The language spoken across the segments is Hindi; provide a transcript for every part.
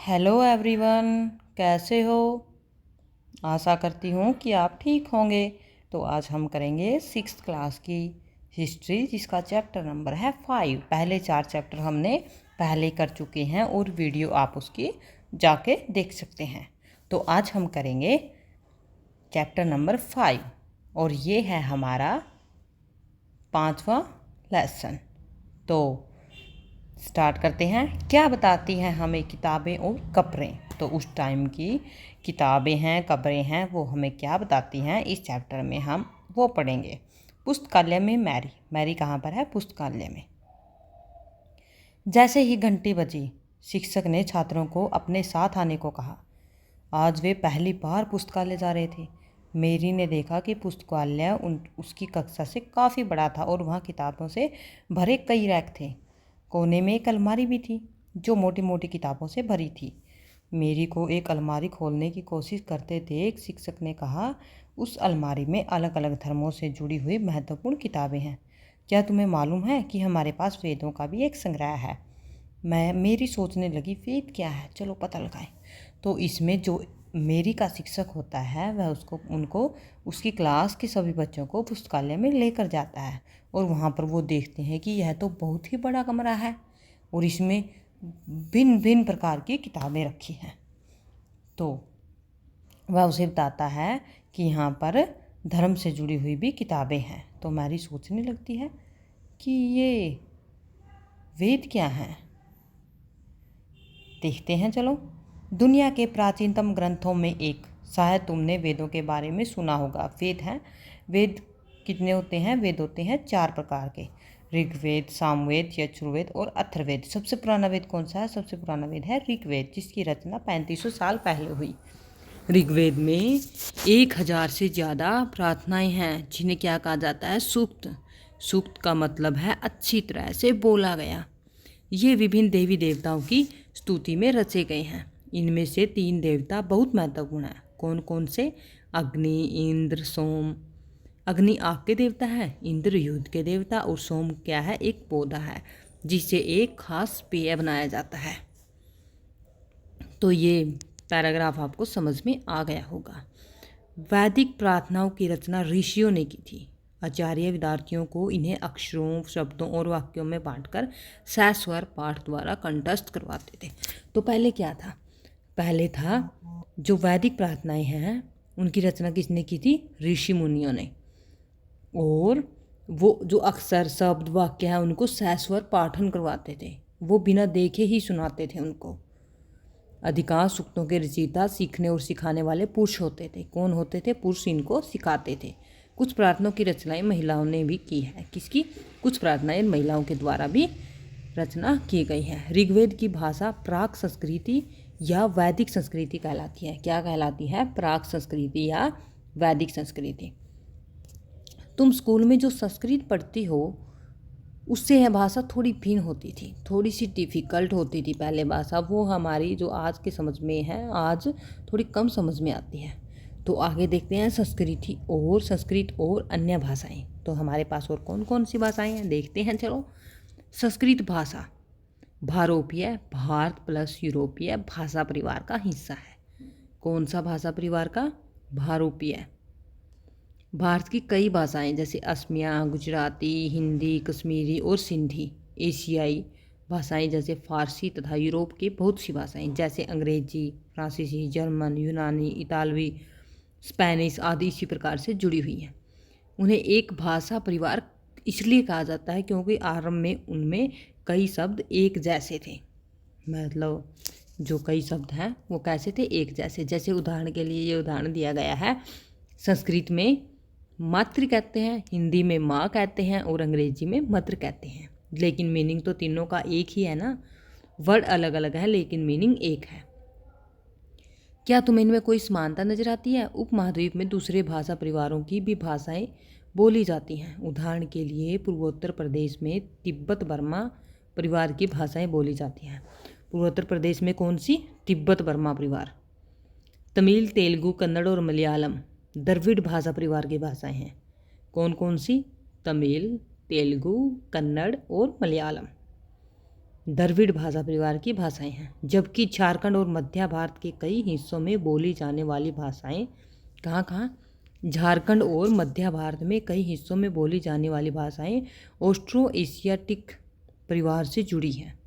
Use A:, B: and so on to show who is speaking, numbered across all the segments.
A: हेलो एवरीवन, कैसे हो। आशा करती हूँ कि आप ठीक होंगे। तो आज हम करेंगे 6th क्लास की हिस्ट्री, जिसका चैप्टर नंबर है 5। पहले 4 चैप्टर हमने पहले कर चुके हैं और वीडियो आप उसकी जाके देख सकते हैं। तो आज हम करेंगे चैप्टर नंबर 5 और ये है हमारा 5वां लेसन। तो स्टार्ट करते हैं। क्या बताती हैं हमें किताबें और कब्रें। तो उस टाइम की किताबें हैं, कब्रें हैं, वो हमें क्या बताती हैं, इस चैप्टर में हम वो पढ़ेंगे। पुस्तकालय में मैरी कहाँ पर है? पुस्तकालय में। जैसे ही घंटी बजी, शिक्षक ने छात्रों को अपने साथ आने को कहा। आज वे पहली बार पुस्तकालय जा रहे थे। मेरी ने देखा कि पुस्तकालय उसकी कक्षा से काफ़ी बड़ा था और वहाँ किताबों से भरे कई रैक थे। कोने में एक अलमारी भी थी जो मोटी मोटी किताबों से भरी थी। मेरी को एक अलमारी खोलने की कोशिश करते देख शिक्षक ने कहा, उस अलमारी में अलग अलग धर्मों से जुड़ी हुई महत्वपूर्ण किताबें हैं। क्या तुम्हें मालूम है कि हमारे पास वेदों का भी एक संग्रह है? मेरी सोचने लगी, वेद क्या है, चलो पता लगाएं। तो इसमें जो मेरी का शिक्षक होता है वह उनको उसकी क्लास के सभी बच्चों को पुस्तकालय में लेकर जाता है और वहाँ पर वो देखते हैं कि यह तो बहुत ही बड़ा कमरा है और इसमें भिन्न भिन्न प्रकार की किताबें रखी हैं। तो वह उसे बताता है कि यहाँ पर धर्म से जुड़ी हुई भी किताबें हैं। तो मैरी सोचने लगती है कि ये वेद क्या हैं। देखते हैं चलो। दुनिया के प्राचीनतम ग्रंथों में एक, शायद तुमने वेदों के बारे में सुना होगा। वेद हैं। वेद कितने होते हैं? वेद होते हैं 4 प्रकार के, ऋग्वेद, सामवेद, यजुर्वेद और अथर्ववेद। सबसे पुराना वेद कौन सा है? सबसे पुराना वेद है ऋग्वेद, जिसकी रचना 3500 साल पहले हुई। ऋग्वेद में 1000 से ज़्यादा प्रार्थनाएं हैं जिन्हें क्या कहा जाता है? सूक्त। सूक्त का मतलब है अच्छी तरह से बोला गया। ये विभिन्न देवी देवताओं की स्तुति में रचे गए हैं। इनमें से 3 देवता बहुत महत्वपूर्ण हैं। कौन कौन से? अग्नि, इंद्र, सोम। अग्नि आग के देवता है, इंद्र युद्ध के देवता और सोम क्या है? एक पौधा है जिससे एक खास पेय बनाया जाता है। तो ये पैराग्राफ आपको समझ में आ गया होगा। वैदिक प्रार्थनाओं की रचना ऋषियों ने की थी। आचार्य विद्यार्थियों को इन्हें अक्षरों, शब्दों और वाक्यों में बांटकर सहस्वर पाठ द्वारा कंठस्थ करवाते थे। तो पहले क्या था? पहले था जो वैदिक प्रार्थनाएं हैं उनकी रचना किसने की थी? ऋषि मुनियों ने। और वो जो अक्षर, शब्द, वाक्य हैं उनको सहस्वर पाठन करवाते थे। वो बिना देखे ही सुनाते थे उनको। अधिकांश सूक्तों के रचयिता सीखने और सिखाने वाले पुरुष होते थे। कौन होते थे? पुरुष इनको सिखाते थे। कुछ प्रार्थनाओं की रचनाएं महिलाओं ने भी की है। किसकी? कुछ प्रार्थनाएं महिलाओं के द्वारा भी रचना की गई है। ऋग्वेद की भाषा प्राक संस्कृति या वैदिक संस्कृति कहलाती है। क्या कहलाती है? प्राक संस्कृति या वैदिक संस्कृति। तुम स्कूल में जो संस्कृत पढ़ती हो उससे यह भाषा थोड़ी भिन्न होती थी, थोड़ी सी डिफ़िकल्ट होती थी पहले भाषा। वो हमारी जो आज के समझ में है, आज थोड़ी कम समझ में आती है। तो आगे देखते हैं संस्कृत और अन्य भाषाएं। तो हमारे पास और कौन कौन सी भाषाएं हैं देखते हैं चलो। संस्कृत भाषा भारोपीय, भारत प्लस यूरोपीय भाषा परिवार का हिस्सा है। कौन सा भाषा परिवार का? भारोपीय। भारत की कई भाषाएं जैसे असमिया, गुजराती, हिंदी, कश्मीरी और सिंधी। एशियाई भाषाएं जैसे फारसी तथा यूरोप की बहुत सी भाषाएं जैसे अंग्रेजी, फ्रांसीसी, जर्मन, यूनानी, इतालवी, स्पेनिश आदि इसी प्रकार से जुड़ी हुई हैं। उन्हें एक भाषा परिवार इसलिए कहा जाता है क्योंकि आरंभ में उनमें कई शब्द एक जैसे थे। मतलब जो कई शब्द हैं वो कैसे थे? एक जैसे। जैसे उदाहरण के लिए ये उदाहरण दिया गया है, संस्कृत में मातृ कहते हैं, हिंदी में माँ कहते हैं और अंग्रेजी में मदर कहते हैं। लेकिन मीनिंग तो तीनों का एक ही है ना। वर्ड अलग अलग है लेकिन मीनिंग एक है। क्या तुम्हें इनमें कोई समानता नजर आती है? उपमहाद्वीप में दूसरे भाषा परिवारों की भी भाषाएं बोली जाती हैं। उदाहरण के लिए पूर्वोत्तर प्रदेश में तिब्बत बर्मा परिवार की भाषाएं बोली जाती हैं। पूर्वोत्तर प्रदेश में कौन सी? तिब्बत बर्मा परिवार। तमिल, तेलुगु, कन्नड़ और मलयालम द्रविड़ भाषा परिवार की भाषाएं हैं। कौन कौन सी? तमिल, तेलुगु, कन्नड़ और मलयालम। द्रविड़ भाषा परिवार की भाषाएं हैं, जबकि झारखंड और मध्य भारत के कई हिस्सों में बोली जाने वाली भाषाएं कहाँ कहाँ झारखंड और मध्य भारत में कई हिस्सों में बोली जाने वाली भाषाएं ऑस्ट्रो एशियाटिक परिवार से जुड़ी हैं।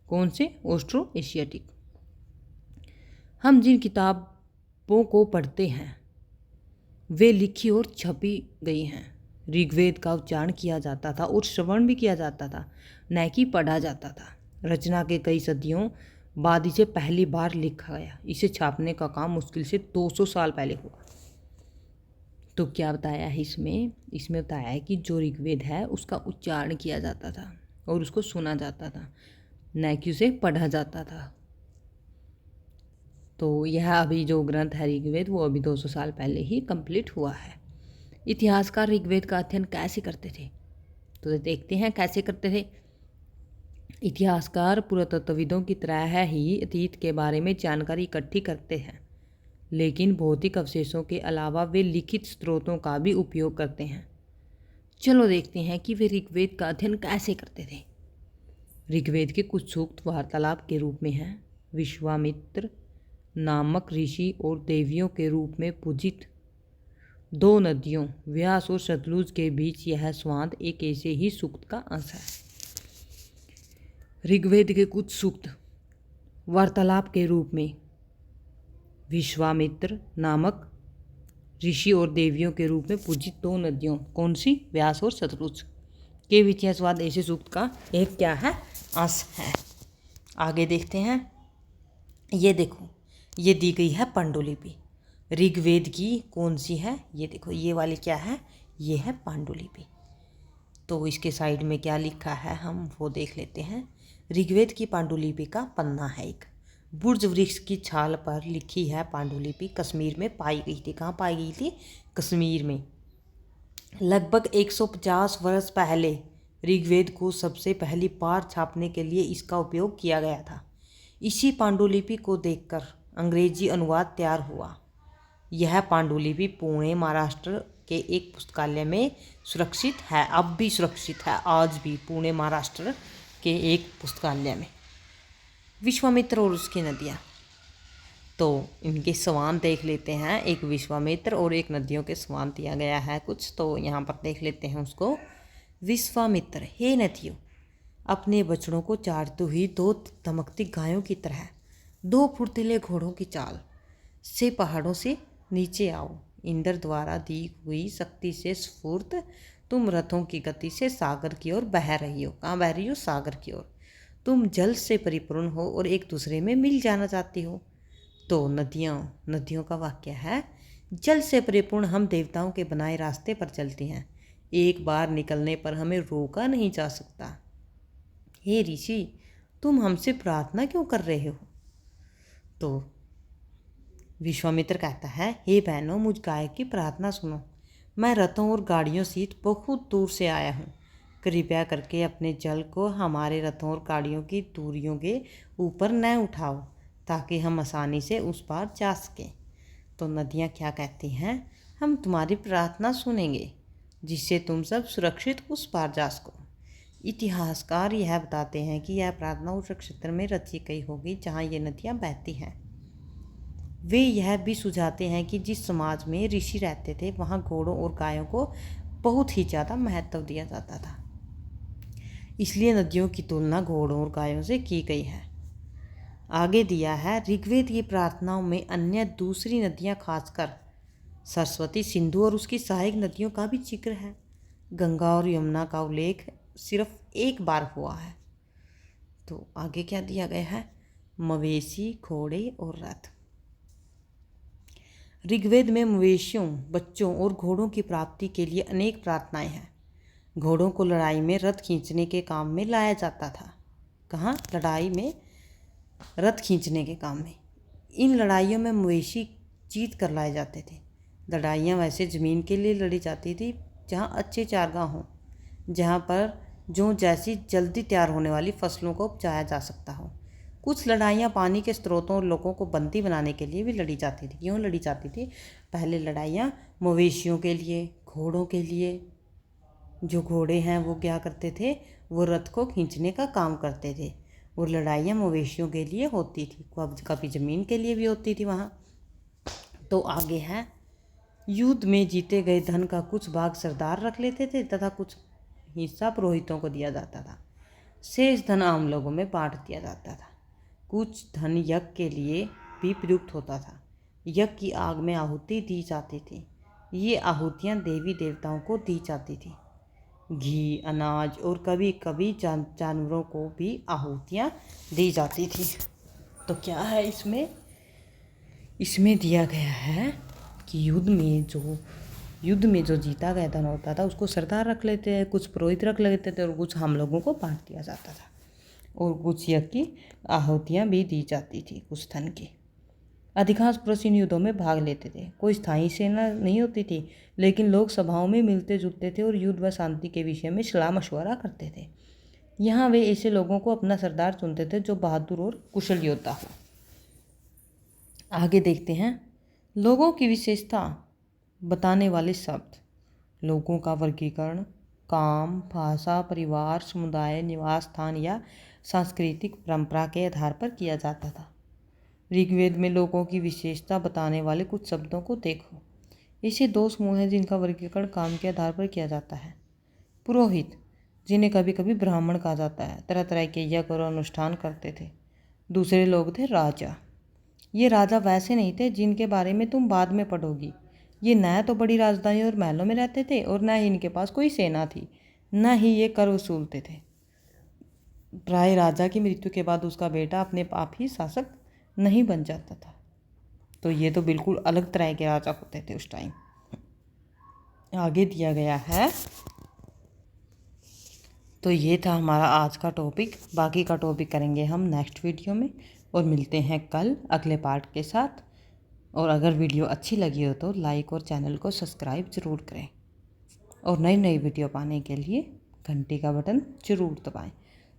A: कौन से? Austro Asiatic. हम जिन किताबों को पढ़ते हैं वे लिखी और छपी गई हैं। ऋग्वेद का उच्चारण किया जाता था और श्रवण भी किया जाता था, न कि पढ़ा जाता था। रचना के कई सदियों बाद इसे पहली बार लिखा गया। इसे छापने का काम मुश्किल से 200 साल पहले हुआ। तो क्या बताया है इसमें? इसमें बताया है कि जो ऋग्वेद है उसका उच्चारण किया जाता था और उसको सुना जाता था, न कि उसे पढ़ा जाता था। तो यह अभी जो ग्रंथ है ऋग्वेद वो अभी 200 साल पहले ही कंप्लीट हुआ है। इतिहासकार ऋग्वेद का अध्ययन कैसे करते थे? तो देखते हैं कैसे करते थे। इतिहासकार पुरातत्वविदों की तरह ही अतीत के बारे में जानकारी इकट्ठी करते हैं, लेकिन भौतिक अवशेषों के अलावा वे लिखित स्रोतों का भी उपयोग करते हैं। चलो देखते हैं कि वे ऋग्वेद का अध्ययन कैसे करते थे। ऋग्वेद के कुछ सूक्त वार्तालाप के रूप में हैं। विश्वामित्र नामक ऋषि और देवियों के रूप में पूजित दो नदियों व्यास और सतलुज के बीच यह संवाद एक ऐसे ही सूक्त का अंश है। ऋग्वेद के कुछ सूक्त वार्तालाप के रूप में विश्वामित्र नामक ऋषि और देवियों के रूप में पूजित दो नदियों, कौन सी? व्यास और सतलुज के बीच यह संवाद ऐसे सूक्त का एक क्या है? अंश है। आगे देखते हैं। ये देखो, ये दी गई है पांडुलिपि। ऋग्वेद की कौन सी है? ये देखो, ये वाली क्या है? ये है पांडुलिपि। तो इसके साइड में क्या लिखा है हम वो देख लेते हैं। ऋग्वेद की पांडुलिपि का पन्ना है एक। बुर्ज वृक्ष की छाल पर लिखी है पांडुलिपि कश्मीर में पाई गई थी। कहाँ पाई गई थी? कश्मीर में। लगभग 150 वर्ष पहले ऋग्वेद को सबसे पहली बार छापने के लिए इसका उपयोग किया गया था। इसी पांडुलिपि को देखकर अंग्रेजी अनुवाद तैयार हुआ। यह पांडुलिपि पुणे महाराष्ट्र के एक पुस्तकालय में सुरक्षित है। अब भी सुरक्षित है, आज भी पुणे महाराष्ट्र के एक पुस्तकालय में। विश्वामित्र और उसकी नदियाँ, तो इनके स्वान देख लेते हैं। एक विश्वामित्र और एक नदियों के स्वान दिया गया है कुछ, तो यहाँ पर देख लेते हैं उसको। विश्वामित्र, हे नदियों, अपने बछड़ों को चारते हुई दो धमकती गायों की तरह दो फुर्तीले घोड़ों की चाल से पहाड़ों से नीचे आओ। इंद्र द्वारा दी हुई शक्ति से स्फूर्त तुम रथों की गति से सागर की ओर बह रही हो। कहाँ बह रही हो? सागर की ओर। तुम जल से परिपूर्ण हो और एक दूसरे में मिल जाना चाहती हो। तो नदियों का वाक्य है, जल से परिपूर्ण हम देवताओं के बनाए रास्ते पर चलती हैं। एक बार निकलने पर हमें रोका नहीं जा सकता। हे ऋषि, तुम हमसे प्रार्थना क्यों कर रहे हो? तो विश्वामित्र कहता है, हे बहनों, मुझ गायक की प्रार्थना सुनो। मैं रथों और गाड़ियों सहित बहुत दूर से आया हूँ। कृपया करके अपने जल को हमारे रथों और गाड़ियों की दूरियों के ऊपर न उठाओ, ताकि हम आसानी से उस पार जा सकें। तो नदियाँ क्या कहती हैं? हम तुम्हारी प्रार्थना सुनेंगे, जिससे तुम सब सुरक्षित उस पार जा सको। इतिहासकार यह बताते हैं कि यह प्रार्थना उस क्षेत्र में रची गई होगी जहाँ ये नदियाँ बहती हैं। वे यह भी सुझाते हैं कि जिस समाज में ऋषि रहते थे वहाँ घोड़ों और गायों को बहुत ही ज़्यादा महत्व दिया जाता था, इसलिए नदियों की तुलना घोड़ों और गायों से की गई है। आगे दिया है, ऋग्वेद की प्रार्थनाओं में अन्य दूसरी नदियाँ, खासकर सरस्वती, सिंधु और उसकी सहायक नदियों का भी जिक्र है। गंगा और यमुना का उल्लेख सिर्फ एक बार हुआ है। तो आगे क्या दिया गया है? मवेशी, घोड़े और रथ। ऋग्वेद में मवेशियों, बच्चों और घोड़ों की प्राप्ति के लिए अनेक प्रार्थनाएं हैं। घोड़ों को लड़ाई में रथ खींचने के काम में लाया जाता था। कहाँ? लड़ाई में रथ खींचने के काम में। इन लड़ाइयों में मवेशी जीत कर लाए जाते थे। लड़ाइयाँ वैसे ज़मीन के लिए लड़ी जाती थी जहाँ अच्छे चारागाह हों, जहाँ पर जो जैसी जल्दी तैयार होने वाली फसलों को उपजाया जा सकता हो। कुछ लड़ाइयाँ पानी के स्रोतों और लोगों को बंदी बनाने के लिए भी लड़ी जाती थी। क्यों लड़ी जाती थी? पहले लड़ाइयाँ मवेशियों के लिए, घोड़ों के लिए। जो घोड़े हैं वो क्या करते थे? वो रथ को खींचने का काम करते थे। और लड़ाइयाँ मवेशियों के लिए होती थी, कभी ज़मीन के लिए भी होती थी वहाँ। तो आगे है, युद्ध में जीते गए धन का कुछ भाग सरदार रख लेते थे तथा कुछ हिस्सा पुरोहितों को दिया जाता था। शेष धन आम लोगों में बांट दिया जाता था। कुछ धन यज्ञ के लिए भी प्रयुक्त होता था। यज्ञ की आग में आहुति दी जाती थी। ये आहुतियाँ देवी देवताओं को दी जाती थी। घी, अनाज और कभी कभी जानवरों को भी आहुतियाँ दी जाती थी। तो क्या है इसमें दिया गया है कि युद्ध में जो जीता गया धन होता था उसको सरदार रख लेते हैं, कुछ पुरोहित रख लेते थे और कुछ हम लोगों को बांट दिया जाता था। और कुछ यज्ञ की आहुतियाँ भी दी जाती थी कुछ धन की। अधिकांश पुरुष इन युद्धों में भाग लेते थे। कोई स्थायी सेना नहीं होती थी, लेकिन लोग सभाओं में मिलते जुलते थे और युद्ध व शांति के विषय में सलाह मशवरा करते थे। यहाँ वे ऐसे लोगों को अपना सरदार चुनते थे जो बहादुर और कुशल योद्धा हो। आगे देखते हैं, लोगों की विशेषता बताने वाले शब्द। लोगों का वर्गीकरण काम, भाषा, परिवार, समुदाय, निवास स्थान या सांस्कृतिक परंपरा के आधार पर किया जाता था। ऋग्वेद में लोगों की विशेषता बताने वाले कुछ शब्दों को देखो। ऐसे 2 समूह हैं जिनका वर्गीकरण काम के आधार पर किया जाता है। पुरोहित, जिन्हें कभी कभी ब्राह्मण कहा जाता है, तरह तरह के यज्ञ और अनुष्ठान करते थे। दूसरे लोग थे राजा। ये राजा वैसे नहीं थे जिनके बारे में तुम बाद में पढ़ोगी। ये न तो बड़ी राजधानी और महलों में रहते थे और न ही इनके पास कोई सेना थी, न ही ये कर वसूलते थे। प्राय राजा की मृत्यु के बाद उसका बेटा अपने आप ही शासक नहीं बन जाता था। तो ये तो बिल्कुल अलग तरह के राजा होते थे उस टाइम। आगे दिया गया है, तो ये था हमारा आज का टॉपिक। बाकी का टॉपिक करेंगे हम नेक्स्ट वीडियो में और मिलते हैं कल अगले पार्ट के साथ। और अगर वीडियो अच्छी लगी हो तो लाइक और चैनल को सब्सक्राइब ज़रूर करें और नई नई वीडियो पाने के लिए घंटी का बटन ज़रूर दबाएं।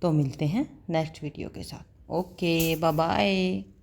A: तो मिलते हैं नेक्स्ट वीडियो के साथ। Okay, bye bye.